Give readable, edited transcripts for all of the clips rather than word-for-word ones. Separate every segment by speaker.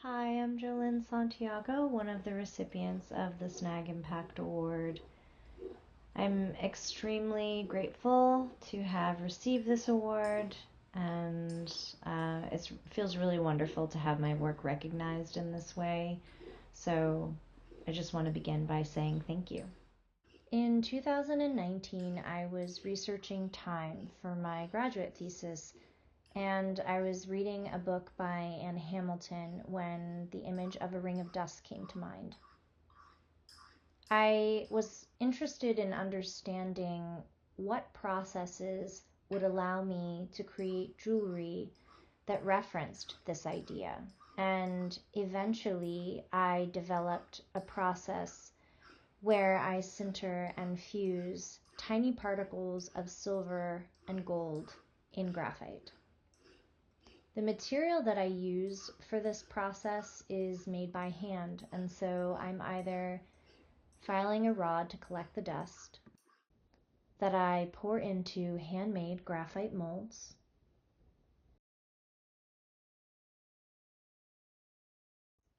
Speaker 1: Hi, I'm Jolynn Santiago, one of the recipients of the SNAG IMPACT Award. I'm extremely grateful to have received this award, and it feels really wonderful to have my work recognized in this way. So I just want to begin by saying thank you. In 2019, I was researching time for my graduate thesis, and I was reading a book by Anne Hamilton when the image of a ring of dust came to mind. I was interested in understanding what processes would allow me to create jewelry that referenced this idea. And eventually I developed a process where I sinter and fuse tiny particles of silver and gold in graphite. The material that I use for this process is made by hand, and so I'm either filing a rod to collect the dust that I pour into handmade graphite molds,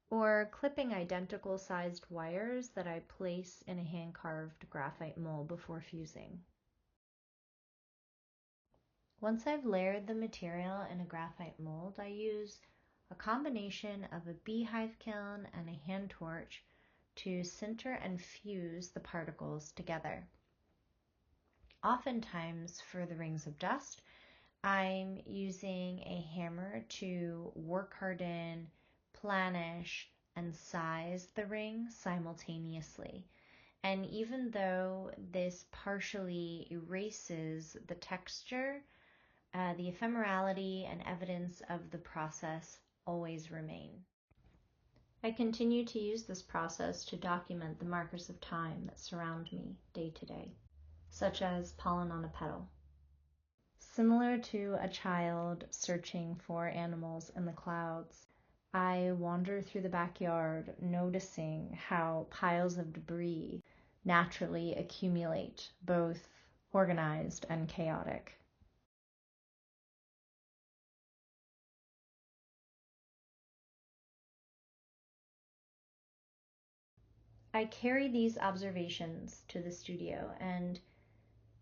Speaker 1: or clipping identical sized wires that I place in a hand-carved graphite mold before fusing. Once I've layered the material in a graphite mold, I use a combination of a beehive kiln and a hand torch to sinter and fuse the particles together. Oftentimes, for the rings of dust, I'm using a hammer to work harden, planish, and size the ring simultaneously. And even though this partially erases the texture, the ephemerality and evidence of the process always remain. I continue to use this process to document the markers of time that surround me day to day, such as pollen on a petal. Similar to a child searching for animals in the clouds, I wander through the backyard, noticing how piles of debris naturally accumulate, both organized and chaotic. I carry these observations to the studio, and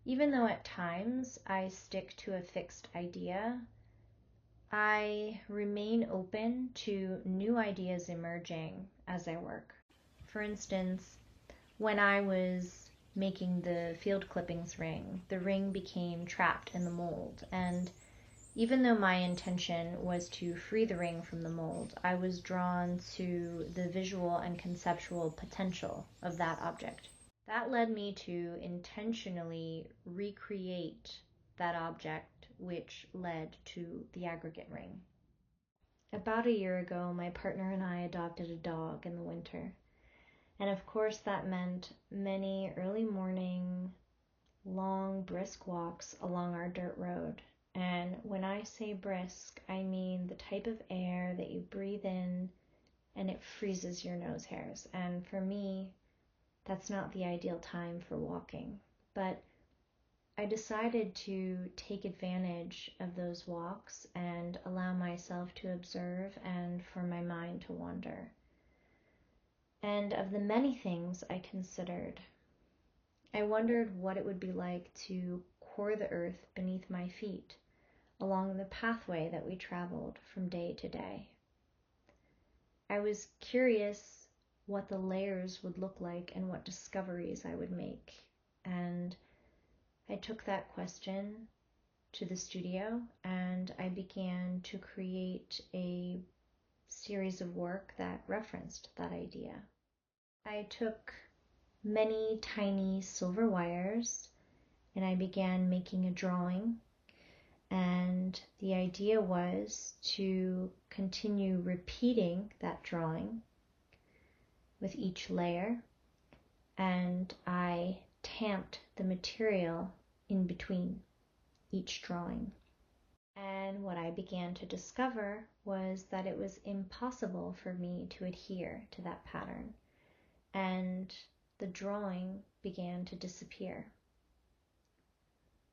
Speaker 1: even though at times I stick to a fixed idea, I remain open to new ideas emerging as I work. For instance, when I was making the field clippings ring, the ring became trapped in the mold, and even though my intention was to free the ring from the mold, I was drawn to the visual and conceptual potential of that object. That led me to intentionally recreate that object, which led to the aggregate ring. About a year ago, my partner and I adopted a dog in the winter. And of course, that meant many early morning, long, brisk walks along our dirt road. And when I say brisk, I mean the type of air that you breathe in and it freezes your nose hairs. And for me, that's not the ideal time for walking. But I decided to take advantage of those walks and allow myself to observe and for my mind to wander. And of the many things I considered, I wondered what it would be like to core the earth beneath my feet along the pathway that we traveled from day to day. I was curious what the layers would look like and what discoveries I would make. And I took that question to the studio and I began to create a series of work that referenced that idea. I took many tiny silver wires and I began making a drawing, and the idea was to continue repeating that drawing with each layer, and I tamped the material in between each drawing. And what I began to discover was that it was impossible for me to adhere to that pattern, and the drawing began to disappear.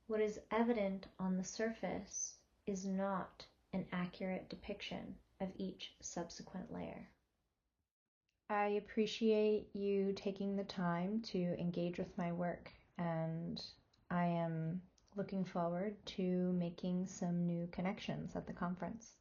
Speaker 1: What is evident on the surface is not an accurate depiction of each subsequent layer. I appreciate you taking the time to engage with my work, and I am looking forward to making some new connections at the conference.